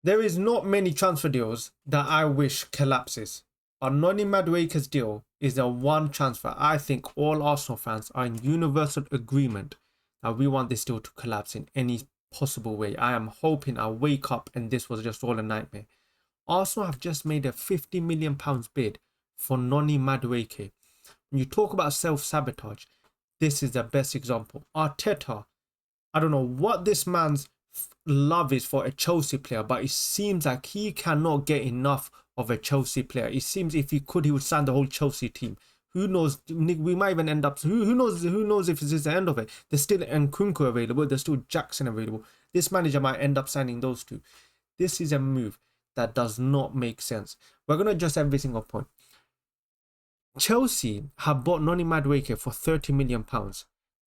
There is not many transfer deals that I wish collapses. But Noni Madueke's deal is the one transfer I think all Arsenal fans are in universal agreement that we want this deal to collapse in any possible way. I am hoping I wake up and this was just all a nightmare. Arsenal have just made a £50 million bid for Noni Madueke. When you talk about self-sabotage, this is the best example. Arteta, I don't know what this man's love is for a Chelsea player, but it seems like he cannot get enough of a Chelsea player. It seems if he could, he would sign the whole Chelsea team. Who knows? We might even end up. Who knows? Who knows if this is the end of it? There's still Nkunku available. There's still Jackson available. This manager might end up signing those two. This is a move that does not make sense. We're gonna adjust every single point. Chelsea have bought Noni Madueke for £30 million.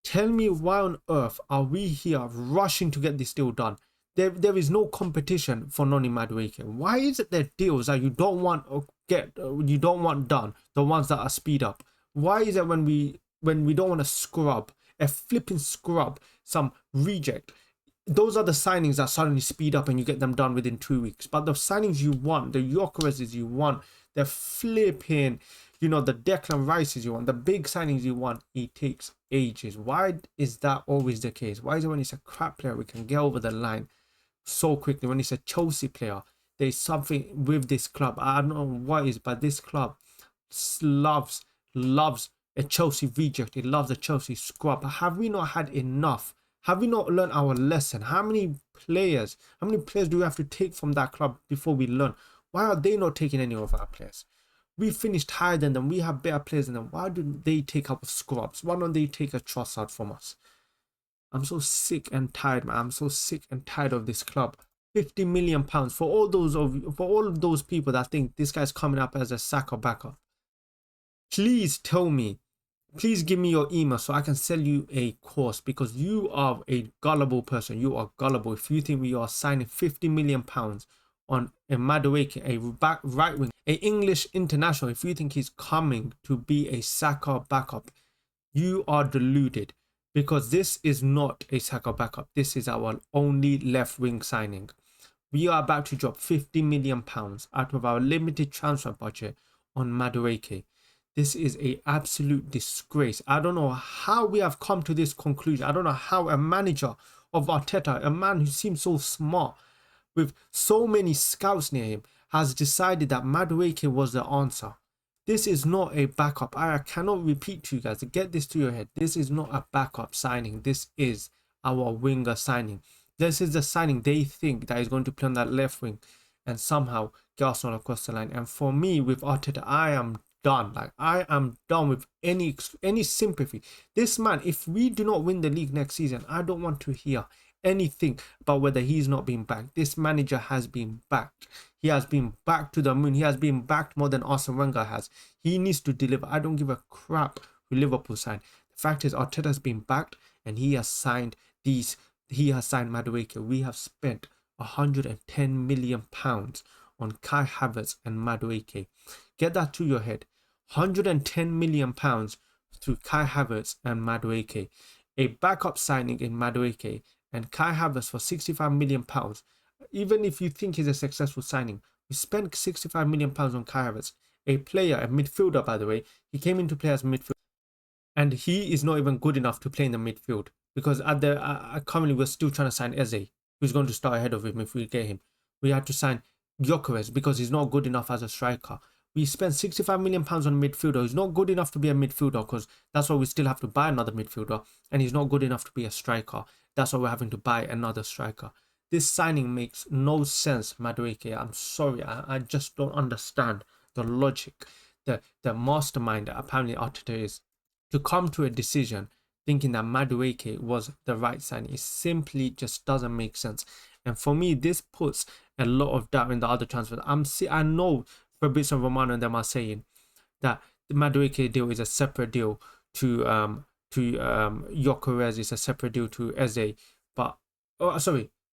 Tell me why on earth are we here rushing to get this deal done? There is no competition for Noni Madueke. Why is it there deals that you don't want you don't want done, the ones that are speed up? Why is it when we don't want to scrub, a flipping scrub, some reject, those are the signings that suddenly speed up and you get them done within 2 weeks? But the signings you want, the Gyökereses you want, the flipping, the Declan Rices you want, the big signings you want, it takes ages. Why is that always the case? Why is it when it's a crap player we can get over the line so quickly? When it's a Chelsea player, there's something with this club. I don't know what it is, but this club loves a Chelsea reject. It loves a Chelsea scrub. Have we not had enough? Have we not learned our lesson? How many players do we have to take from that club before we learn? Why are they not taking any of our players? We finished higher than them. We have better players than them. Why do they take up scrubs? Why don't they take a Trossard from us? I'm so sick and tired, man. I'm so sick and tired of this club. £50 million for all of those people that think this guy's coming up as a Saka backup. Please tell me. Please give me your email so I can sell you a course, because you are a gullible person. You are gullible if you think we are signing £50 million on a Madueke, a right wing, a English international. If you think he's coming to be a Saka backup, you are deluded, because this is not a Saka backup. This is our only left wing signing. We are about to drop £50 million out of our limited transfer budget on Madueke. This is an absolute disgrace. I don't know how we have come to this conclusion. I don't know how a manager of Arteta, a man who seems so smart, with so many scouts near him, has decided that Madueke was the answer. This is not a backup. I cannot repeat to you guys to get this to your head. This is not a backup signing. This is our winger signing. This is the signing they think that is going to play on that left wing and somehow get Arsenal across the line. And for me, with Arteta, I am done. Like, I am done with any sympathy. This man, if we do not win the league next season, I don't want to hear anything about whether he's not been backed. This manager has been backed. He has been backed to the moon. He has been backed more than Arsene Wenger has. He needs to deliver. I don't give a crap who Liverpool signed. The fact is, Arteta has been backed and he has signed these. He has signed Madueke. We have spent £110 million on Kai Havertz and Madueke. Get that to your head. £110 million to Kai Havertz and Madueke. A backup signing in Madueke and Kai Havertz for £65 million. Even if you think he's a successful signing, we spent £65 million on Kai Havertz. A player, a midfielder, by the way. He came into play as midfield, and he is not even good enough to play in the midfield, because at the currently we're still trying to sign Eze, who's going to start ahead of him if we get him. We had to sign Gyökeres because he's not good enough as a striker. We spent £65 million on a midfielder. He's not good enough to be a midfielder, because that's why we still have to buy another midfielder. And he's not good enough to be a striker. That's why we're having to buy another striker. This signing makes no sense, Madueke. I'm sorry. I just don't understand the logic, the mastermind that apparently Arteta is, to come to a decision thinking that Madueke was the right signing. It simply just doesn't make sense. And for me, this puts a lot of doubt in the other transfers. I know Fabrizio Romano and them are saying that the Madueke deal is a separate deal to Gyökeres, is a separate deal to Eze. But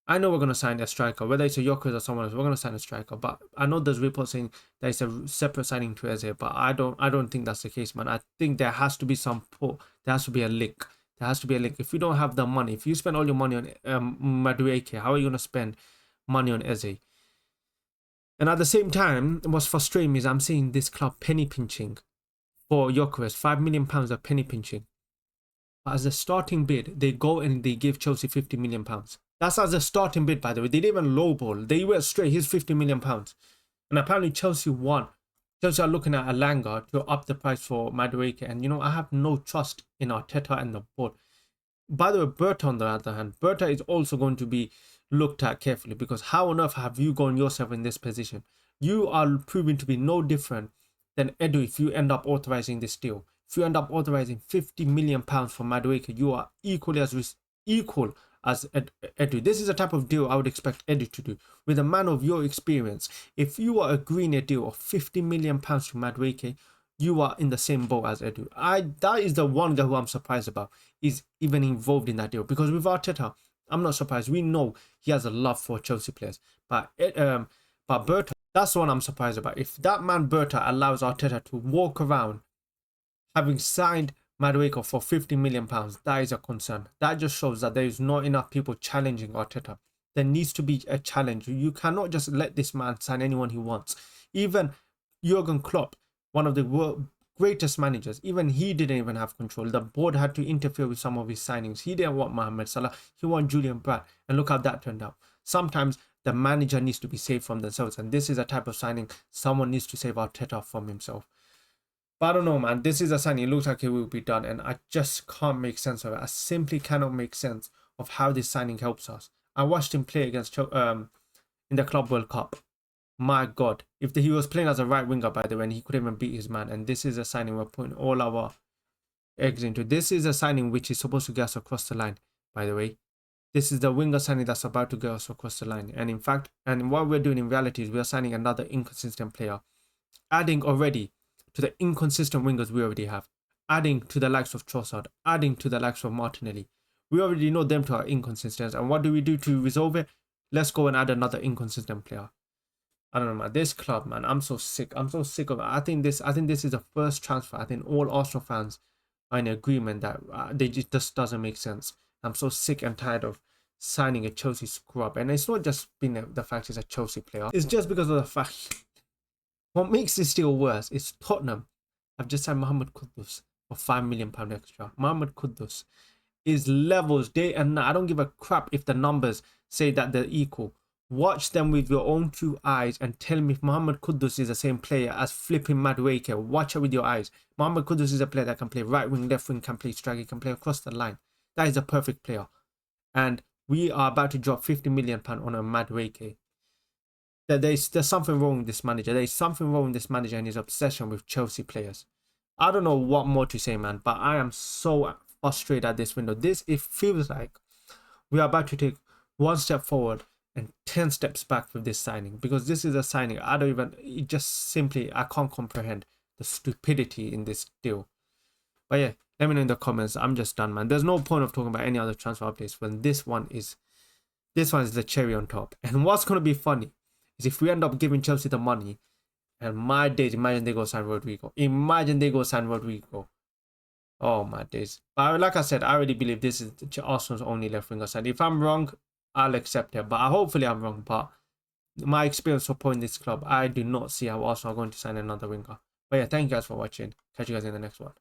I know we're gonna sign a striker, whether it's a Gyökeres or someone else. We're gonna sign a striker. But I know there's reports saying that it's a separate signing to Eze. But I don't think that's the case, man. I think there has to be there has to be a link. There has to be a link. If you don't have the money, if you spend all your money on Madueke, how are you gonna spend money on Eze? And at the same time, what's frustrating me is I'm seeing this club penny pinching for Gyökeres, £5 million of penny pinching. But as a starting bid, they go and they give Chelsea £50 million. That's as a starting bid, by the way. They didn't even lowball. They went straight, here's £50 million. And apparently Chelsea won. Chelsea are looking at Alanga to up the price for Madueke. And you know, I have no trust in Arteta and the board. By the way, Berta on the other hand, Berta is also going to be looked at carefully, because how on earth have you gone yourself in this position? You are proving to be no different than Edu if you end up authorizing this deal. If you end up authorizing £50 million for Madueke, you are equal as Edu. This is the type of deal I would expect Edu to do. With a man of your experience, if you are agreeing a deal of £50 million to Madueke, you are in the same boat as Edu. That is the one guy who I'm surprised about is even involved in that deal. Because with Arteta, I'm not surprised. We know he has a love for Chelsea players. But Berta, that's the one I'm surprised about. If that man Berta allows Arteta to walk around having signed Madueke for £50 million, that is a concern. That just shows that there is not enough people challenging Arteta. There needs to be a challenge. You cannot just let this man sign anyone he wants. Even Jurgen Klopp, one of the greatest managers, even he didn't even have control. The board had to interfere with some of his signings. He didn't want Mohamed Salah, he wanted Julian Brand, and look how that turned out. Sometimes the manager needs to be saved from themselves, and this is a type of signing someone needs to save Arteta from himself. But I don't know, man. This is a signing. It looks like it will be done, and I just can't make sense of it. I simply cannot make sense of how this signing helps us. I watched him play against in the Club World Cup. My God, if he was playing as a right winger, by the way, and he couldn't even beat his man. And this is a signing we're putting all our eggs into. This is a signing which is supposed to get us across the line, by the way. This is the winger signing that's about to get us across the line. And in fact, and what we're doing in reality is we're signing another inconsistent player, adding already to the inconsistent wingers we already have, adding to the likes of Trossard, adding to the likes of Martinelli. We already know them to our inconsistencies. And what do we do to resolve it? Let's go and add another inconsistent player. I don't know, man. This club, man, I'm so sick. I'm so sick of it. I think this is the first transfer. I think all Arsenal fans are in agreement that it just doesn't make sense. I'm so sick and tired of signing a Chelsea scrub. And it's not just been the fact he's a Chelsea player. It's just because of the fact. What makes this deal worse is Tottenham have just signed Mohamed Kudus for £5 million extra. Mohamed Kudus is levels day and night. I don't give a crap if the numbers say that they're equal. Watch them with your own two eyes and tell me if Mohamed Kudus is the same player as flipping Madueke. Watch it with your eyes. Mohamed Kudus is a player that can play right wing, left wing, can play striker, can play across the line. That is a perfect player. And we are about to drop £50 million on a Madueke. There's something wrong with this manager. There's something wrong with this manager and his obsession with Chelsea players. I don't know what more to say, man, but I am so frustrated at this window. It feels like we are about to take one step forward and 10 steps back with this signing, because this is a signing I can't comprehend the stupidity in this deal. But yeah, let me know in the comments. I'm just done, man. There's no point of talking about any other transfer updates when this one is the cherry on top. And what's going to be funny is if we end up giving Chelsea the money, and my days, imagine they go sign Rodrigo. Oh my days. But like I said, I already believe this is Arsenal's only left winger side. If I'm wrong, I'll accept it. But hopefully I'm wrong. But my experience supporting this club, I do not see how Arsenal are going to sign another winger. But yeah, thank you guys for watching. Catch you guys in the next one.